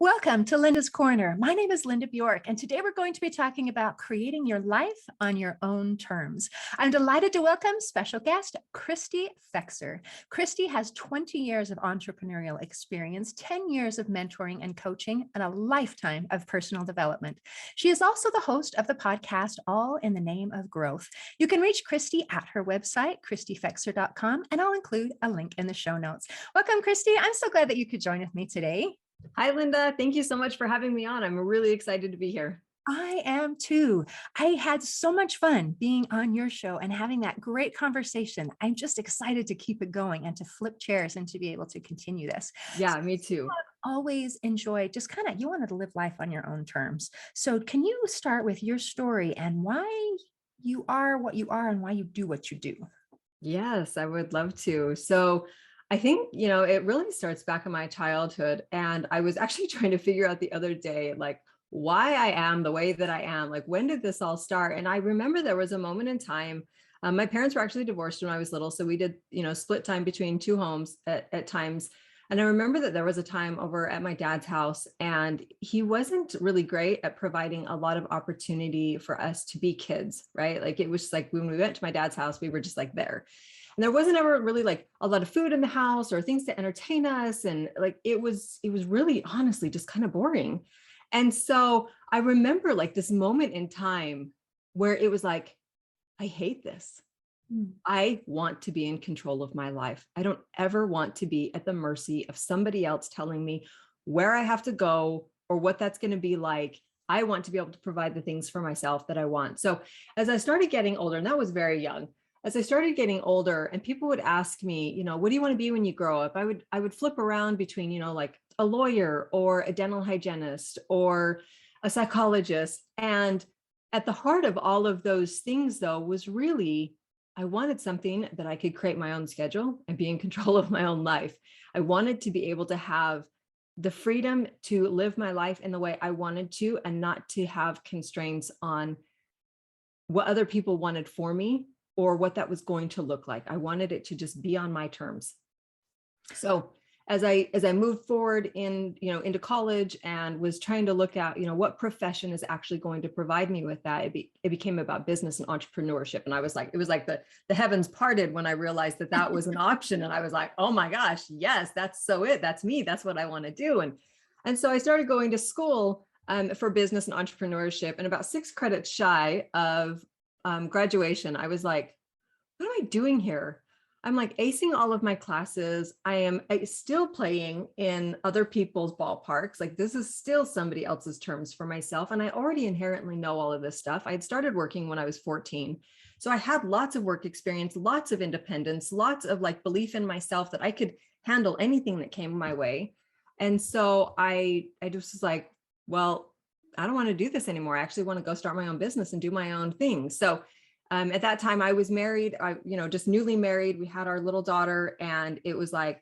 Welcome to Linda's Corner. My name is Linda Bjork, and today we're going to be talking about creating your life on your own terms. I'm delighted to welcome special guest, Christy Fexer. Christy has 20 years of entrepreneurial experience, 10 years of mentoring and coaching, and a lifetime of personal development. She is also the host of the podcast, All in the Name of Growth. You can reach Christy at her website, christyfexer.com, and I'll include a link in the show notes. Welcome, Christy. I'm so glad that you could join with me today. Hi, Linda. Thank you so much for having me on. I'm really excited to be here. I am too. I had so much fun being on your show and having that great conversation. I'm just excited to keep it going and to flip chairs and to be able to continue this. Yeah, me too. Always enjoy just kind of, you wanted to live life on your own terms. So can you start with your story and why you are what you are and why you do what you do? Yes, I would love to. So I think, it really starts back in my childhood. And I was actually trying to figure out the other day, like, why I am the way that I am. Like, when did this all start? And I remember there was a moment in time. My parents were actually divorced when I was little. So we did, split time between two homes at times. And I remember that there was a time over at my dad's house, and he wasn't really great at providing a lot of opportunity for us to be kids, right? Like, it was just like when we went to my dad's house, we were just like there. And there wasn't ever really like a lot of food in the house or things to entertain us. And like, it was really honestly just kind of boring. And so I remember like this moment in time where it was like, I hate this. I want to be in control of my life. I don't ever want to be at the mercy of somebody else telling me where I have to go or what that's going to be like. I want to be able to provide the things for myself that I want. So as I started getting older, and that was very young, as I started getting older and people would ask me, what do you want to be when you grow up? I would flip around between, like a lawyer or a dental hygienist or a psychologist. And at the heart of all of those things, though, was really, I wanted something that I could create my own schedule and be in control of my own life. I wanted to be able to have the freedom to live my life in the way I wanted to and not to have constraints on what other people wanted for me or what that was going to look like. I wanted it to just be on my terms. So as I moved forward into college and was trying to look at, what profession is actually going to provide me with that, it became about business and entrepreneurship. And I was like, it was like the heavens parted when I realized that was an option. And I was like, oh my gosh, yes, that's so it. That's me. That's what I want to do. And so I started going to school for business and entrepreneurship, and about 6 credits shy of graduation, I was like, what am I doing here? I'm like acing all of my classes. I am still playing in other people's ballparks. Like, this is still somebody else's terms for myself. And I already inherently know all of this stuff. I had started working when I was 14. So I had lots of work experience, lots of independence, lots of like belief in myself that I could handle anything that came my way. And so I just was like, well, I don't want to do this anymore. I actually want to go start my own business and do my own thing. So at that time I was married, just newly married. We had our little daughter, and it was like,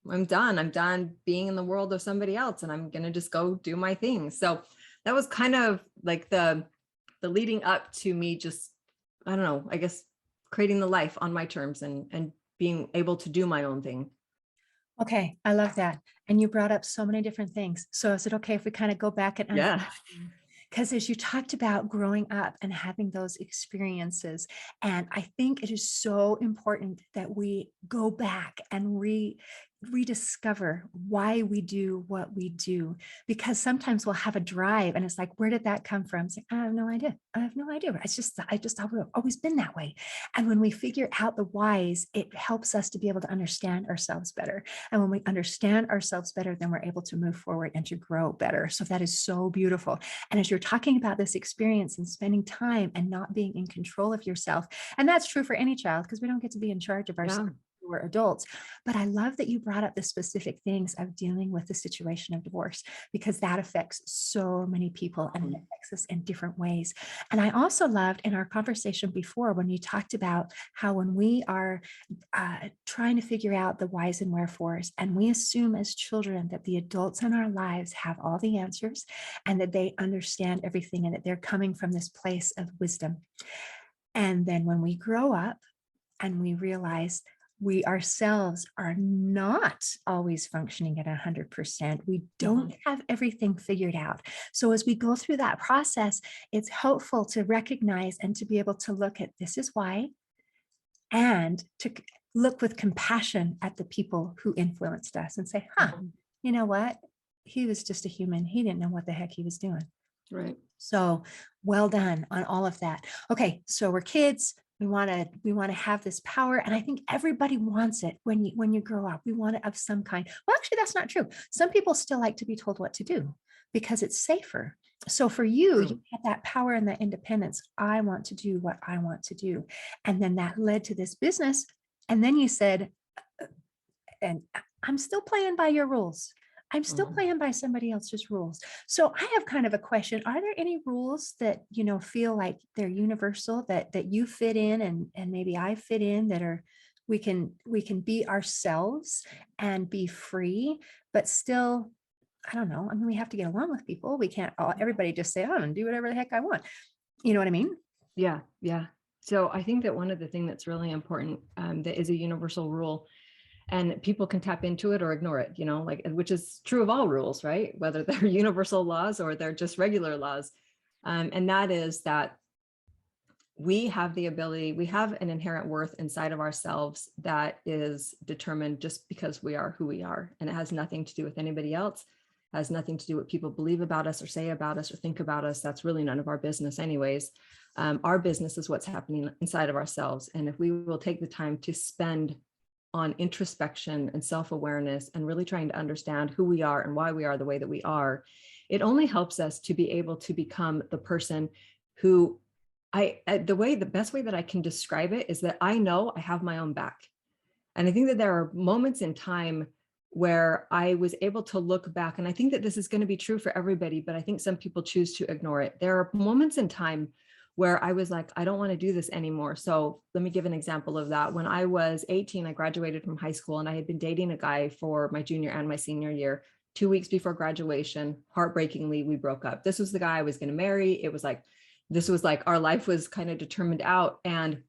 I'm done being in the world of somebody else, and I'm going to just go do my thing. So that was kind of like the leading up to me just, I don't know, I guess creating the life on my terms and being able to do my own thing. Okay, I love that. And you brought up so many different things. So is it okay if we kind of go back and Yeah. because as you talked about growing up and having those experiences, and I think it is so important that we go back and rediscover why we do what we do, because sometimes we'll have a drive and it's like, where did that come from? It's like, I have no idea. I've always been that way. And when we figure out the whys, it helps us to be able to understand ourselves better. And when we understand ourselves better, then we're able to move forward and to grow better. So that is so beautiful. And as you're talking about this experience and spending time and not being in control of yourself, and that's true for any child, because we don't get to be in charge of ourselves. Yeah. We're adults. But I love that you brought up the specific things of dealing with the situation of divorce, because that affects so many people and it affects us in different ways. And I also loved in our conversation before when you talked about how when we are trying to figure out the whys and wherefores, and we assume as children that the adults in our lives have all the answers and that they understand everything and that they're coming from this place of wisdom. And then when we grow up and we realize we ourselves are not always functioning at 100%. We don't Mhm. have everything figured out. So as we go through that process, it's helpful to recognize and to be able to look at this is why, and to look with compassion at the people who influenced us and say, huh, Mhm. you know what? He was just a human. He didn't know what the heck he was doing. Right. So well done on all of that. Okay, so we're kids. We want to have this power, and I think everybody wants it when you grow up. We want it of some kind. Well, actually, that's not true. Some people still like to be told what to do because it's safer. So for you, you True. had that power and that independence. I want to do what I want to do, and then that led to this business. And then you said, and I'm still playing by your rules. I'm still Mhm. playing by somebody else's rules. So I have kind of a question. Are there any rules that, feel like they're universal that you fit in and maybe I fit in that are we can be ourselves and be free, but still, I don't know. I mean, we have to get along with people. We can't everybody just say, oh, and do whatever the heck I want. You know what I mean? Yeah, yeah. So I think that one of the thing that's really important, that is a universal rule, and people can tap into it or ignore it, like, which is true of all rules, right? Whether they're universal laws or they're just regular laws. And that is that we have the ability, we have an inherent worth inside of ourselves that is determined just because we are who we are. And it has nothing to do with anybody else, has nothing to do what people believe about us or say about us or think about us. That's really none of our business, anyways. Our business is what's happening inside of ourselves. And if we will take the time to spend on introspection and self-awareness and really trying to understand who we are and why we are the way that we are, it only helps us to be able to become the person who the best way that I can describe it is that I know I have my own back. And I think that there are moments in time where I was able to look back, and I think that this is going to be true for everybody, but I think some people choose to ignore it. There are moments in time where I was like, I don't want to do this anymore. So let me give an example of that. When I was 18, I graduated from high school and I had been dating a guy for my junior and my senior year. 2 weeks before graduation, heartbreakingly, we broke up. This was the guy I was going to marry. This was like our life was kind of determined out. And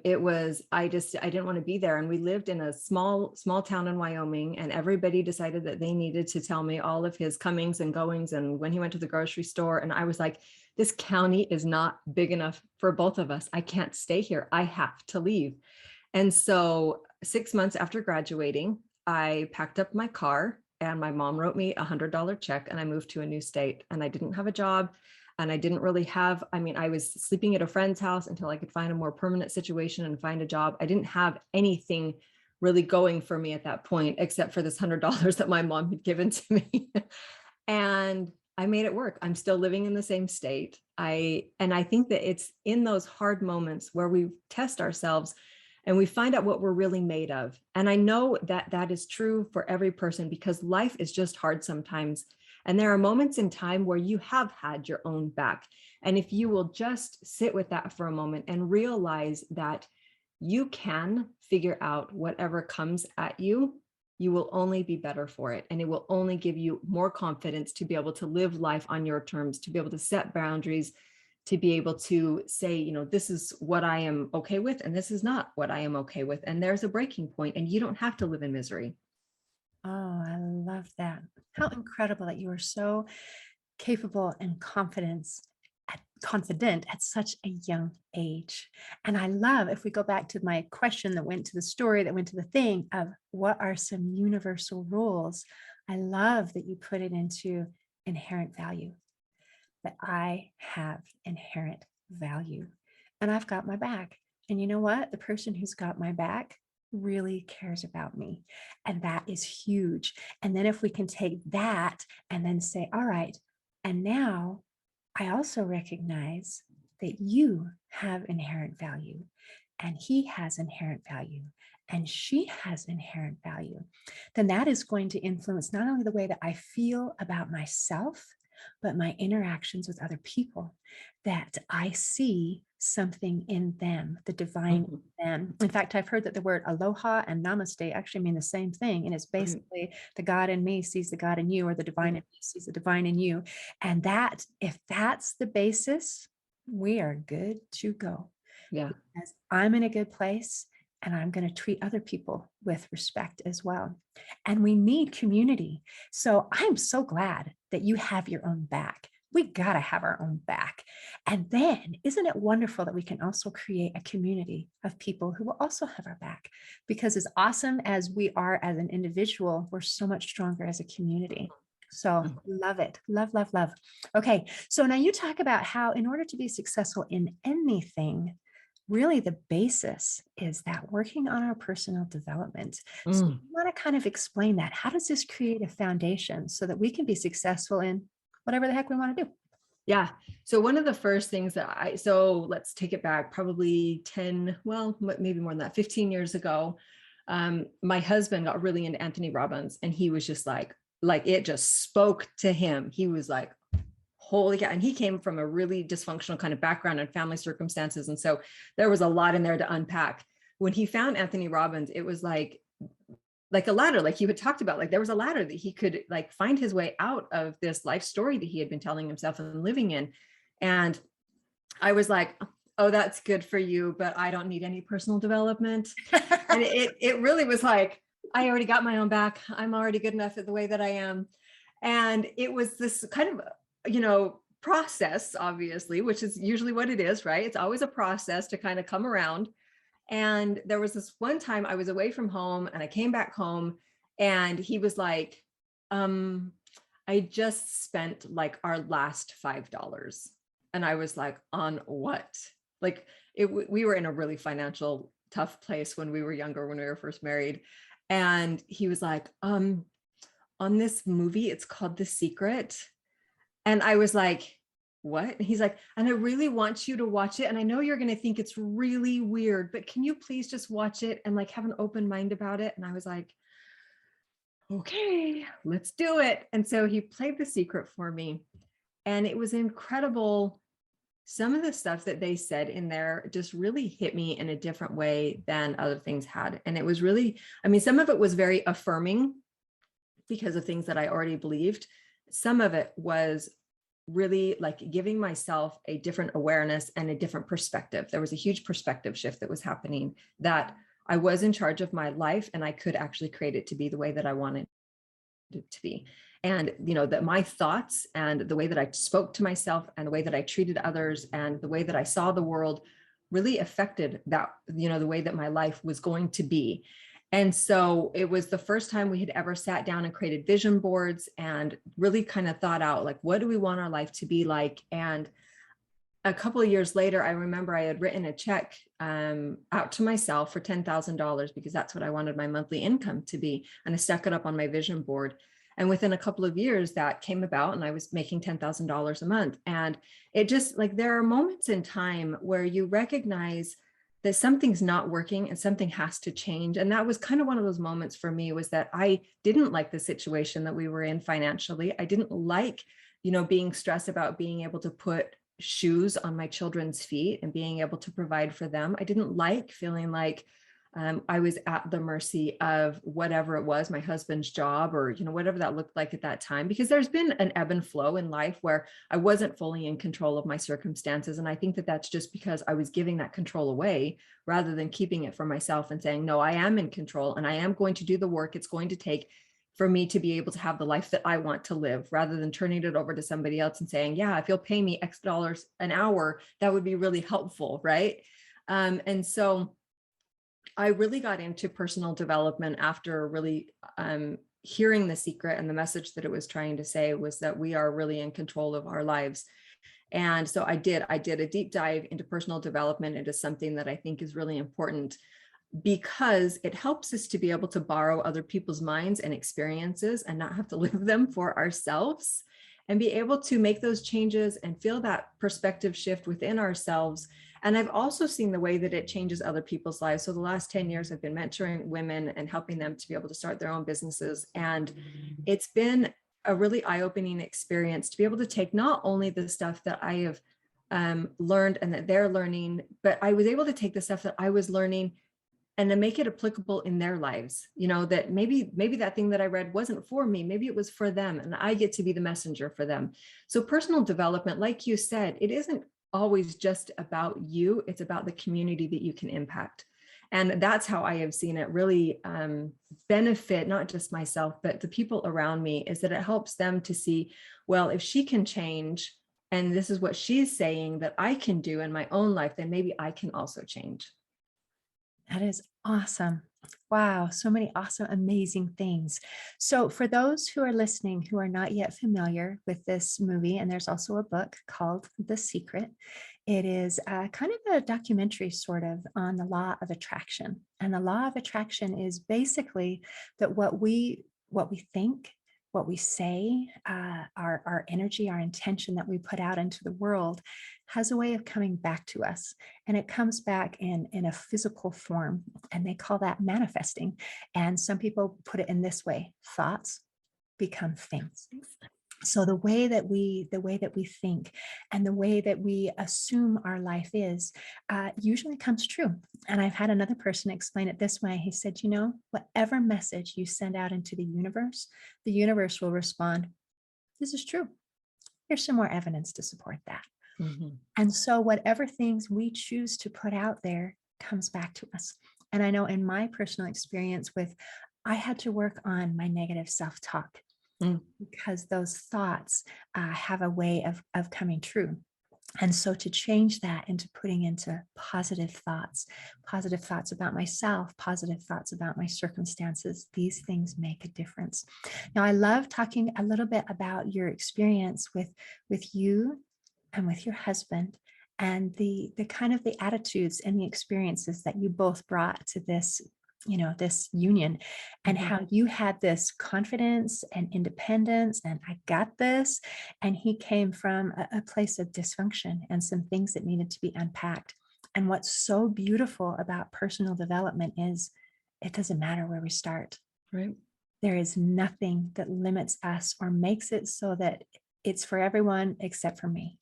it was, I didn't want to be there. And we lived in a small town in Wyoming, and everybody decided that they needed to tell me all of his comings and goings and when he went to the grocery store. And I was like, this county is not big enough for both of us. I can't stay here. I have to leave. And so 6 months after graduating, I packed up my car and my mom wrote me $100 check and I moved to a new state, and I didn't have a job. And I didn't really have, I mean, I was sleeping at a friend's house until I could find a more permanent situation and find a job. I didn't have anything really going for me at that point, except for this $100 that my mom had given to me. And I made it work. I'm still living in the same state. And I think that it's in those hard moments where we test ourselves and we find out what we're really made of. And I know that that is true for every person because life is just hard sometimes. And there are moments in time where you have had your own back. And if you will just sit with that for a moment and realize that you can figure out whatever comes at you, you will only be better for it. And it will only give you more confidence to be able to live life on your terms, to be able to set boundaries, to be able to say, this is what I am okay with, and this is not what I am okay with. And there's a breaking point, and you don't have to live in misery. Oh, I love that. How incredible that you are so capable and confident at such a young age. And I love, if we go back to my question that went to the story, that went to the thing of what are some universal rules, I love that you put it into inherent value, that I have inherent value and I've got my back. And you know what? The person who's got my back really cares about me. And that is huge. And then if we can take that and then say, all right, and now I also recognize that you have inherent value and he has inherent value and she has inherent value, then that is going to influence not only the way that I feel about myself, but my interactions with other people, that I see something in them, the divine Mhm. in them. In fact, I've heard that the word aloha and namaste actually mean the same thing. And it's Right. basically the God in me sees the God in you, or the divine Yeah. in me sees the divine in you. And that, if that's the basis, we are good to go Yeah. because I'm in a good place and I'm going to treat other people with respect as well. And we need community. So I'm so glad that you have your own back. We got to have our own back. And then, isn't it wonderful that we can also create a community of people who will also have our back? Because as awesome as we are as an individual, we're so much stronger as a community. So love it. Love, love, love. Okay. So now you talk about how, in order to be successful in anything, really the basis is that working on our personal development. So Mm. you want to kind of explain that. How does this create a foundation so that we can be successful in whatever the heck we want to do? Yeah. So one of the first things so let's take it back probably 10, well, maybe more than that, 15 years ago. My husband got really into Anthony Robbins, and he was just like it just spoke to him. He was like, holy cow. And he came from a really dysfunctional kind of background and family circumstances. And so there was a lot in there to unpack. When he found Anthony Robbins, it was like a ladder, like you had talked about, like there was a ladder that he could like find his way out of this life story that he had been telling himself and living in. And I was like, oh, that's good for you, but I don't need any personal development. And it really was like, I already got my own back. I'm already good enough at the way that I am. And it was this kind of, process, obviously, which is usually what it is, right? It's always a process to kind of come around. And there was this one time I was away from home and I came back home and he was like, I just spent like our last $5. And I was like, on what? Like we were in a really financial tough place when we were younger, when we were first married. And he was like, on this movie, it's called The Secret. And I was like, what? And he's like, and I really want you to watch it. And I know you're going to think it's really weird, but can you please just watch it and like have an open mind about it? And I was like, okay, let's do it. And so he played The Secret for me. And it was incredible. Some of the stuff that they said in there just really hit me in a different way than other things had. And it was really, I mean, some of it was very affirming because of things that I already believed. Some of it was really like giving myself a different awareness and a different perspective. There was a huge perspective shift that was happening, that I was in charge of my life and I could actually create it to be the way that I wanted it to be. And, that my thoughts and the way that I spoke to myself and the way that I treated others and the way that I saw the world really affected that, the way that my life was going to be. And so it was the first time we had ever sat down and created vision boards and really kind of thought out, like, what do we want our life to be like? And a couple of years later, I remember I had written a check out to myself for $10,000 because that's what I wanted my monthly income to be. And I stuck it up on my vision board. And within a couple of years that came about and I was making $10,000 a month. And it just like, there are moments in time where you recognize that something's not working and something has to change. And that was kind of one of those moments for me, was that I didn't like the situation that we were in financially. I didn't like, being stressed about being able to put shoes on my children's feet and being able to provide for them. I didn't like feeling like I was at the mercy of whatever it was, my husband's job or, whatever that looked like at that time, because there's been an ebb and flow in life where I wasn't fully in control of my circumstances. And I think that that's just because I was giving that control away rather than keeping it for myself and saying, no, I am in control and I am going to do the work it's going to take for me to be able to have the life that I want to live, rather than turning it over to somebody else and saying, yeah, if you'll pay me X dollars an hour, that would be really helpful. Right. And so I really got into personal development after really hearing The Secret, and the message that it was trying to say was that we are really in control of our lives. And so I did a deep dive into personal development. It is something that I think is really important because it helps us to be able to borrow other people's minds and experiences and not have to live them for ourselves, and be able to make those changes and feel that perspective shift within ourselves. And I've also seen the way that it changes other people's lives. So the last 10 years, I've been mentoring women and helping them to be able to start their own businesses. And it's been a really eye-opening experience to be able to take not only the stuff that I have learned and that they're learning, but I was able to take the stuff that I was learning and to make it applicable in their lives. That maybe that thing that I read wasn't for me, maybe it was for them, and I get to be the messenger for them. So personal development, like you said, it isn't always just about you, it's about the community that you can impact. And that's how I have seen it really benefit not just myself, but the people around me, is that it helps them to see, well, if she can change, and this is what she's saying that I can do in my own life, then maybe I can also change. That is awesome. Wow, so many awesome, amazing things. So, for those who are listening who are not yet familiar with this movie, and there's also a book called The Secret, it is kind of a documentary sort of on the law of attraction. And the law of attraction is basically that what we think, what we say, our energy, our intention that we put out into the world has a way of coming back to us, and it comes back in a physical form, and they call that manifesting. And some people put it in this way: thoughts become things. So the way that we think and the way that we assume our life is usually comes true. And I've had another person explain it this way. He said, whatever message you send out into the universe will respond, this is true. Here's some more evidence to support that. Mhm. And so whatever things we choose to put out there comes back to us. And I know in my personal experience I had to work on my negative self-talk, Mm. because those thoughts have a way of coming true. And so to change that into putting into positive thoughts about myself, positive thoughts about my circumstances, these things make a difference. Now, I love talking a little bit about your experience with you and with your husband, and the kind of the attitudes and the experiences that you both brought to this union, and Mhm. how you had this confidence and independence and I got this, and he came from a place of dysfunction and some things that needed to be unpacked. And what's so beautiful about personal development is it doesn't matter where we start. Right. There is nothing that limits us or makes it so that it's for everyone except for me.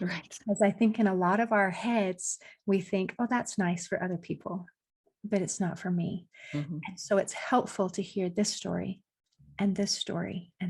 Right. Because I think in a lot of our heads, we think, oh, that's nice for other people, but it's not for me. Mhm. And so it's helpful to hear this story and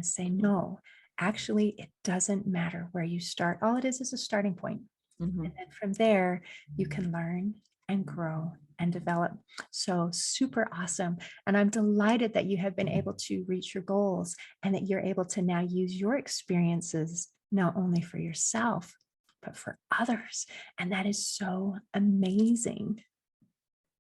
say, no, actually, it doesn't matter where you start. All it is a starting point. And Mhm. then from there, you can learn and grow and develop. So super awesome. And I'm delighted that you have been able to reach your goals and that you're able to now use your experiences not only for yourself, but for others. And that is so amazing.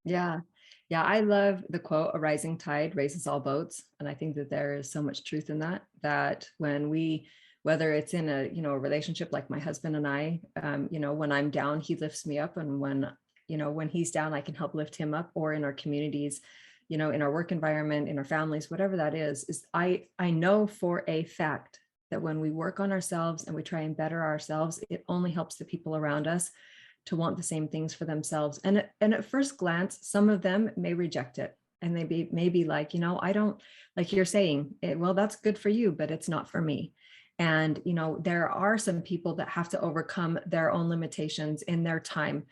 Yeah. Yeah. I love the quote, a rising tide raises all boats. And I think that there is so much truth in that, that when we, whether it's in a relationship like my husband and I, when I'm down, he lifts me up. And when he's down, I can help lift him up, or in our communities, in our work environment, in our families, whatever that is I know for a fact that when we work on ourselves and we try and better ourselves, it only helps the people around us to want the same things for themselves. And at first glance, some of them may reject it. And they may be like, I don't, like you're saying, well, that's good for you, but it's not for me. And, there are some people that have to overcome their own limitations in their time,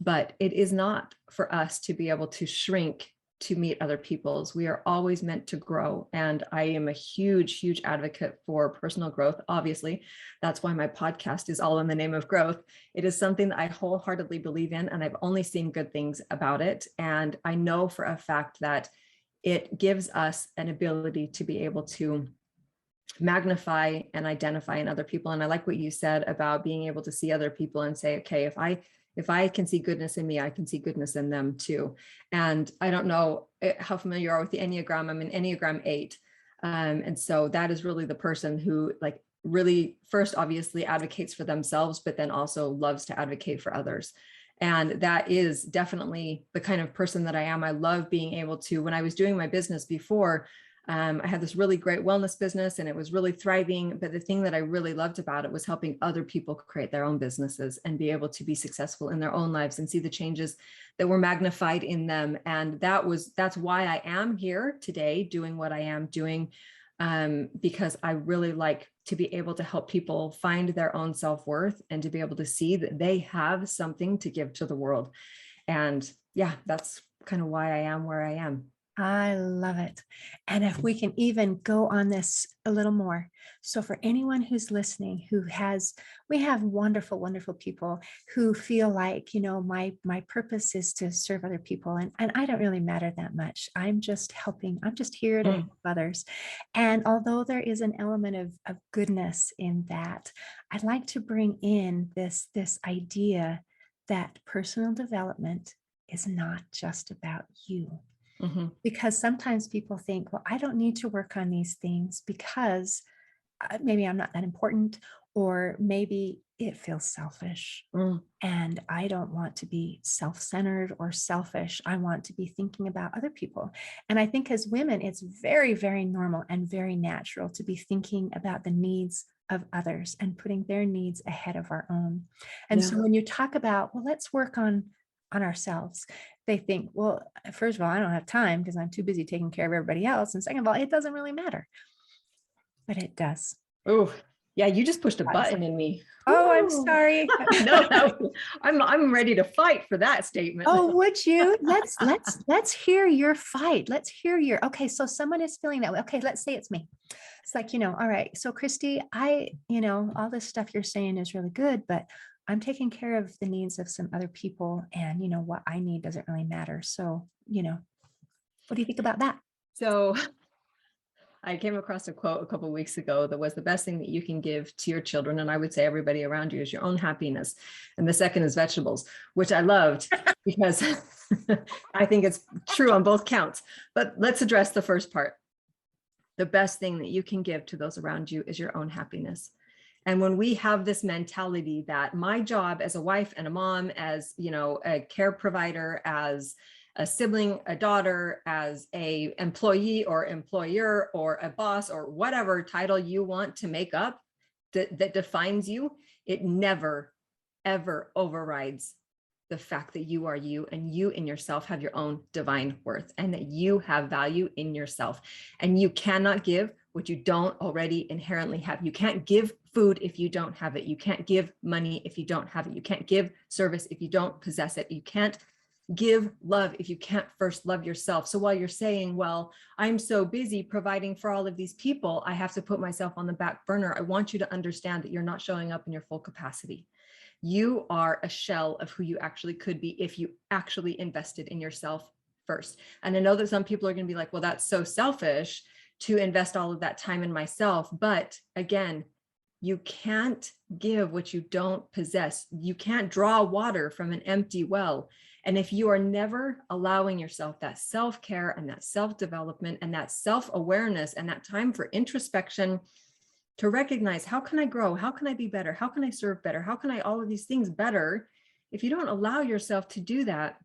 but it is not for us to be able to shrink to meet other people's. We are always meant to grow. And I am a huge, huge advocate for personal growth. Obviously, that's why my podcast is all in the name of growth. It is something that I wholeheartedly believe in, and I've only seen good things about it. And I know for a fact that it gives us an ability to be able to magnify and identify in other people. And I like what you said about being able to see other people and say, okay, if I can see goodness in me, I can see goodness in them too. And I don't know how familiar you are with the Enneagram. I'm an Enneagram 8. And so that is really the person who really first obviously advocates for themselves, but then also loves to advocate for others. And that is definitely the kind of person that I am. I love being able to, when I was doing my business before, I had this really great wellness business and it was really thriving. But the thing that I really loved about it was helping other people create their own businesses and be able to be successful in their own lives and see the changes that were magnified in them. And that's why I am here today doing what I am doing, because I really like to be able to help people find their own self-worth and to be able to see that they have something to give to the world. And yeah, that's kind of why I am where I am. I love it. And if we can even go on this a little more. So for anyone who's listening, we have wonderful, wonderful people who feel like, my purpose is to serve other people. And I don't really matter that much. I'm just helping. I'm just here to help Mm, others. And although there is an element of goodness in that, I'd like to bring in this idea that personal development is not just about you, mhm. because sometimes people think, well, I don't need to work on these things because maybe I'm not that important, or maybe it feels selfish. Mm, And I don't want to be self centered or selfish. I want to be thinking about other people. And I think as women, it's very, very normal and very natural to be thinking about the needs of others and putting their needs ahead of our own. And yeah. so when you talk about, well, let's work on ourselves, they think, well, first of all, I don't have time because I'm too busy taking care of everybody else. And second of all, it doesn't really matter, but it does. Oh, yeah, you just pushed a It does. button in me. Oh, I'm Woo. sorry. No, I'm ready to fight for that statement. Oh, would you? Let's hear your fight. Let's hear your, okay, so someone is feeling that way. Okay, let's say it's me. It's like, all right, so Christy, all this stuff you're saying is really good, but I'm taking care of the needs of some other people, and what I need doesn't really matter. So, what do you think about that? So I came across a quote a couple of weeks ago that was the best thing that you can give to your children, and I would say everybody around you, is your own happiness. And the second is vegetables, which I loved because I think it's true on both counts. But let's address the first part. The best thing that you can give to those around you is your own happiness. And when we have this mentality that my job as a wife and a mom, as a care provider, as a sibling, a daughter, as a employee or employer or a boss or whatever title you want to make up that defines you, it never, ever overrides the fact that you are you, and you in yourself have your own divine worth, and that you have value in yourself. And you cannot give what you don't already inherently have. You can't give food if you don't have it. You can't give money if you don't have it. You can't give service if you don't possess it. You can't give love if you can't first love yourself. So while you're saying, well, I'm so busy providing for all of these people, I have to put myself on the back burner, I want you to understand that you're not showing up in your full capacity. You are a shell of who you actually could be if you actually invested in yourself first. And I know that some people are going to be like, well, that's so selfish to invest all of that time in myself. But again, you can't give what you don't possess. You can't draw water from an empty well. And if you are never allowing yourself that self-care and that self-development and that self-awareness and that time for introspection, to recognize, how can I grow? How can I be better? How can I serve better? How can I all of these things better? If you don't allow yourself to do that,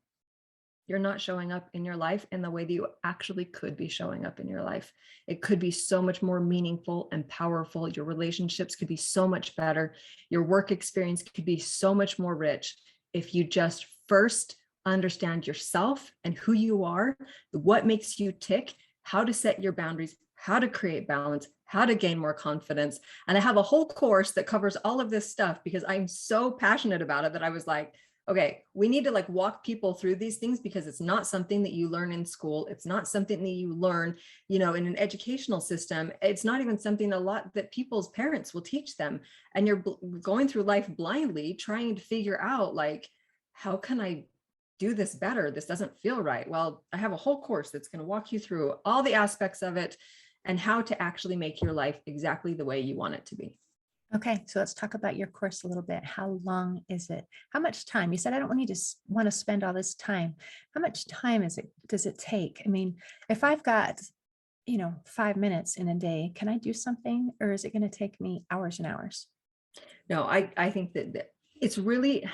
you're not showing up in your life in the way that you actually could be showing up in your life. It could be so much more meaningful and powerful. Your relationships could be so much better. Your work experience could be so much more rich if you just first understand yourself and who you are, what makes you tick, how to set your boundaries, how to create balance, how to gain more confidence. And I have a whole course that covers all of this stuff because I'm so passionate about it that I was like, okay, we need to walk people through these things, because it's not something that you learn in school. It's not something that you learn, in an educational system. It's not even something a lot that people's parents will teach them. And you're going through life blindly trying to figure out, how can I do this better? This doesn't feel right. Well, I have a whole course that's going to walk you through all the aspects of it and how to actually make your life exactly the way you want it to be. Okay, so let's talk about your course a little bit. How long is it? How much time? You said I don't need to want to spend all this time. How much time does it take? I mean, if I've got, 5 minutes in a day, can I do something, or is it going to take me hours and hours? No, I think that it's really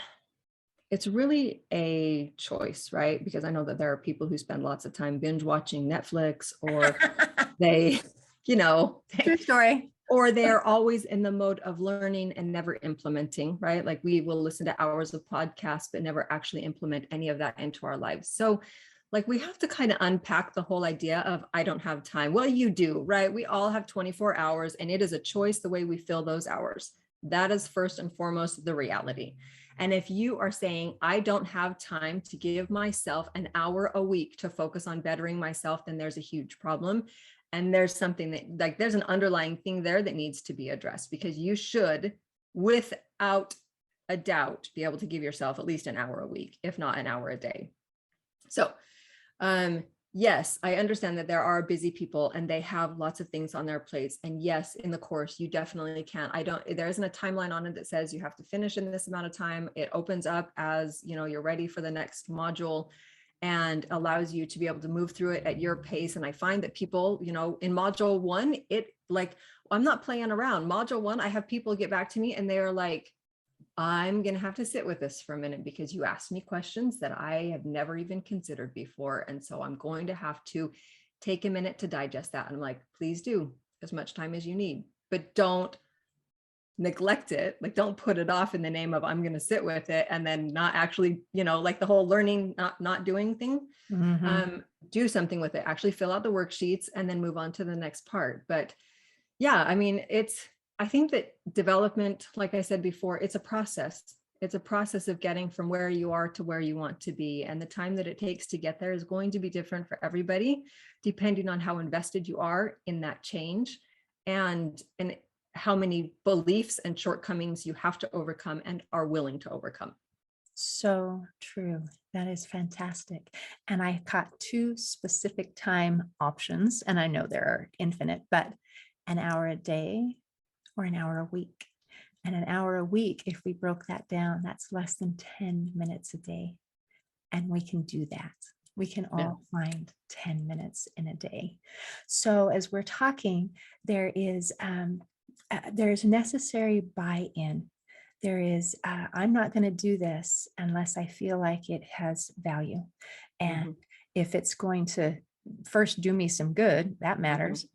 a choice, right? Because I know that there are people who spend lots of time binge watching Netflix, or they, True story. or they're always in the mode of learning and never implementing, right? Like we will listen to hours of podcasts, but never actually implement any of that into our lives. So we have to kind of unpack the whole idea of, I don't have time. Well, you do, right? We all have 24 hours, and it is a choice the way we fill those hours. That is first and foremost the reality. And if you are saying, I don't have time to give myself an hour a week to focus on bettering myself, then there's a huge problem. And there's something that, like, there's an underlying thing there that needs to be addressed, because you should, without a doubt, be able to give yourself at least an hour a week, if not an hour a day. So, yes, I understand that there are busy people and they have lots of things on their plates. And yes, in the course, you definitely can. There isn't a timeline on it that says you have to finish in this amount of time. It opens up as, you're ready for the next module, and allows you to be able to move through it at your pace. And I find that people, in module one, I'm not playing around. Module one, I have people get back to me and they are like, I'm going to have to sit with this for a minute because you asked me questions that I have never even considered before. And so I'm going to have to take a minute to digest that. And I'm like, please do as much time as you need, but don't neglect it. Like, don't put it off in the name of, I'm going to sit with it, and then not actually, like the whole learning, not doing thing. Do something with it, actually fill out the worksheets and then move on to the next part. But yeah, I mean, I think that development, like I said before, it's a process. It's a process of getting from where you are to where you want to be. And the time that it takes to get there is going to be different for everybody, depending on how invested you are in that change, and how many beliefs and shortcomings you have to overcome and are willing to overcome. So true. That is fantastic. And I caught two specific time options, and I know there are infinite, but an hour a day or an hour a week. And an hour a week, if we broke that down, that's less than 10 minutes a day. And we can do that. We can all find 10 minutes in a day. So as we're talking, there's necessary buy-in. There is, I'm not going to do this unless I feel like it has value. And if it's going to first do me some good, that matters.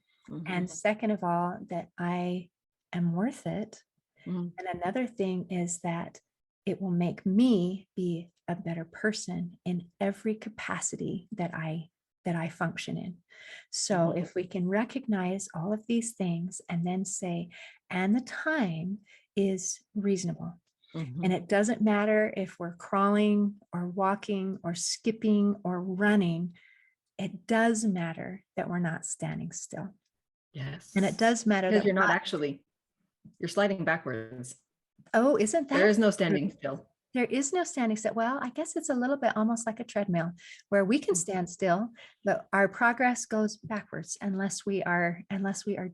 And second of all, that I am worth it. And another thing is that it will make me be a better person in every capacity that I function in. So if we can recognize all of these things and then say, and the time is reasonable. And it doesn't matter if we're crawling or walking or skipping or running. It does matter that we're not standing still. Yes. And it does matter because that you're not actually, you're sliding backwards. Oh, isn't that? There is no standing still. There is no standing still. Well, I guess it's a little bit almost like a treadmill where we can stand still, but our progress goes backwards unless we are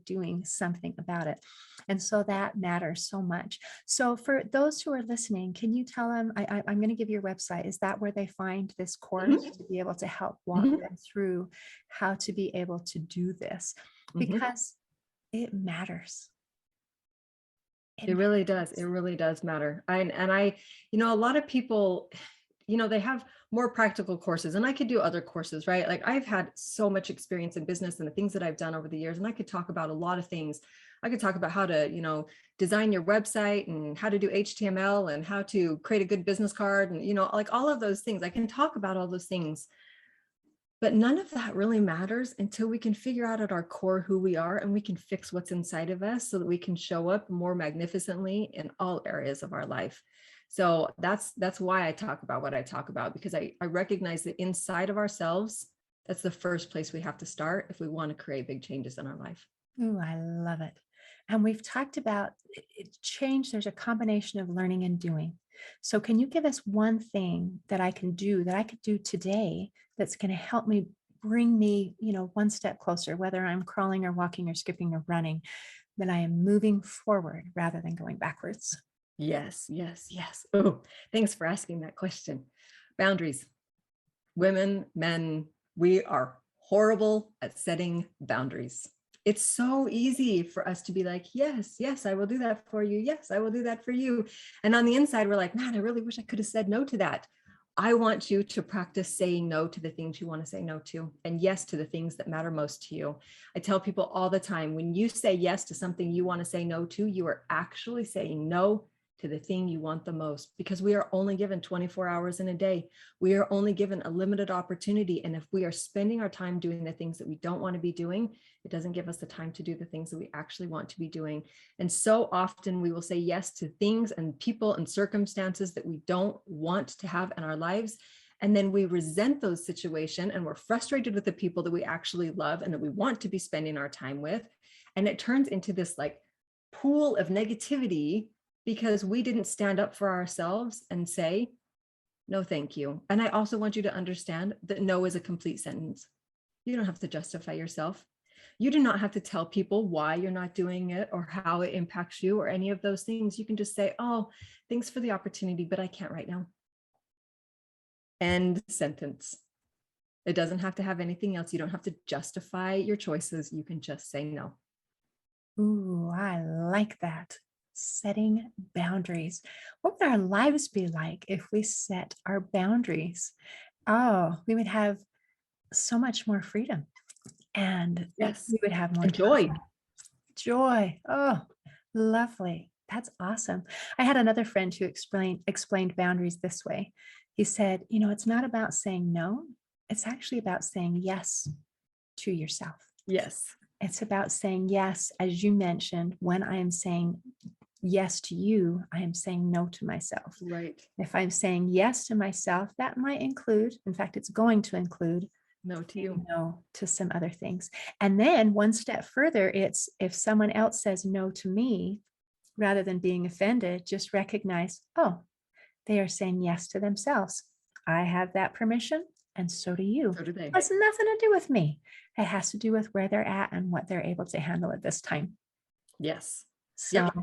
doing something about it. And so that matters so much. So for those who are listening, can you tell them, I'm going to give your website. Is that where they find this course to be able to help walk them through how to be able to do this? Because it matters. It really does. It really does matter. A lot of people, they have more practical courses, and I could do other courses, right? Like, I've had so much experience in business and the things that I've done over the years, and I could talk about a lot of things. I could talk about how to, design your website, and how to do HTML, and how to create a good business card, and, like all of those things. I can talk about all those things. But none of that really matters until we can figure out at our core who we are, and we can fix what's inside of us so that we can show up more magnificently in all areas of our life. So that's why I talk about what I talk about, because I recognize that inside of ourselves, that's the first place we have to start if we want to create big changes in our life. Oh, I love it. And we've talked about change. There's a combination of learning and doing. So can you give us one thing that I could do today that's going to help me bring me, one step closer, whether I'm crawling or walking or skipping or running, that I am moving forward rather than going backwards? Yes, yes, yes. Oh, thanks for asking that question. Boundaries. Women, men, we are horrible at setting boundaries. It's so easy for us to be like, yes, yes, I will do that for you. Yes, I will do that for you. And on the inside, we're like, man, I really wish I could have said no to that. I want you to practice saying no to the things you want to say no to, and yes to the things that matter most to you. I tell people all the time, when you say yes to something you want to say no to, you are actually saying no to the thing you want the most, because we are only given 24 hours in a day. We are only given a limited opportunity. And if we are spending our time doing the things that we don't want to be doing, it doesn't give us the time to do the things that we actually want to be doing. And so often we will say yes to things and people and circumstances that we don't want to have in our lives. And then we resent those situations, and we're frustrated with the people that we actually love and that we want to be spending our time with. And it turns into this like pool of negativity because we didn't stand up for ourselves and say, no, thank you. And I also want you to understand that no is a complete sentence. You don't have to justify yourself. You do not have to tell people why you're not doing it or how it impacts you or any of those things. You can just say, oh, thanks for the opportunity, but I can't right now. End sentence. It doesn't have to have anything else. You don't have to justify your choices. You can just say no. Ooh, I like that. Setting boundaries. What would our lives be like if we set our boundaries? Oh, we would have so much more freedom, and Yes. we would have more Enjoy. time. Joy. Oh, lovely. That's awesome. I had another friend who explained boundaries this way. He said, it's not about saying no. It's actually about saying yes to yourself. Yes. It's about saying yes, as you mentioned, when I am saying yes to you, I am saying no to myself. Right. If I'm saying yes to myself, that might include, in fact, it's going to include No to you. no to some other things. And then one step further, it's if someone else says no to me, rather than being offended, just recognize, oh, they are saying yes to themselves. I have that permission, and so do you. So do they. It has nothing to do with me. It has to do with where they're at and what they're able to handle at this time. Yes. So, Yep.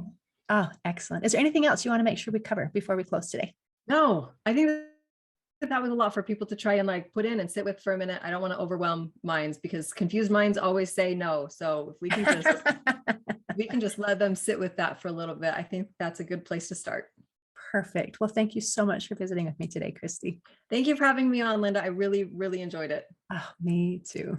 oh, excellent. Is there anything else you want to make sure we cover before we close today? No, I think that was a lot for people to try and like put in and sit with for a minute. I don't want to overwhelm minds because confused minds always say no. So if we can just let them sit with that for a little bit, I think that's a good place to start. Perfect. Well, thank you so much for visiting with me today, Christy. Thank you for having me on, Linda. I really, really enjoyed it. Oh, me too.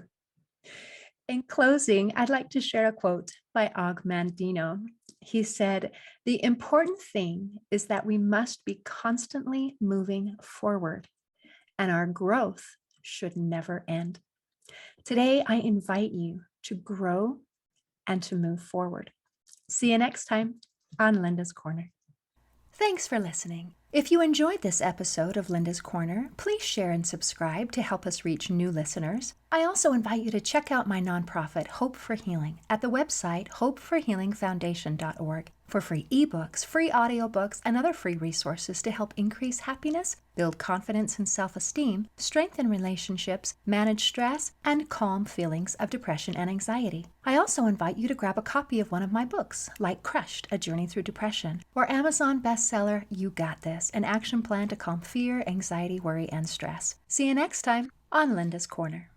In closing, I'd like to share a quote by Og Mandino. He said, "The important thing is that we must be constantly moving forward, and our growth should never end." Today, I invite you to grow and to move forward. See you next time on Linda's Corner. Thanks for listening. If you enjoyed this episode of Linda's Corner, please share and subscribe to help us reach new listeners. I also invite you to check out my nonprofit, Hope for Healing, at the website hopeforhealingfoundation.org for free ebooks, free audiobooks, and other free resources to help increase happiness, build confidence and self-esteem, strengthen relationships, manage stress, and calm feelings of depression and anxiety. I also invite you to grab a copy of one of my books, like Crushed, A Journey Through Depression, or Amazon bestseller, You Got This, an action plan to calm fear, anxiety, worry, and stress. See you next time on Linda's Corner.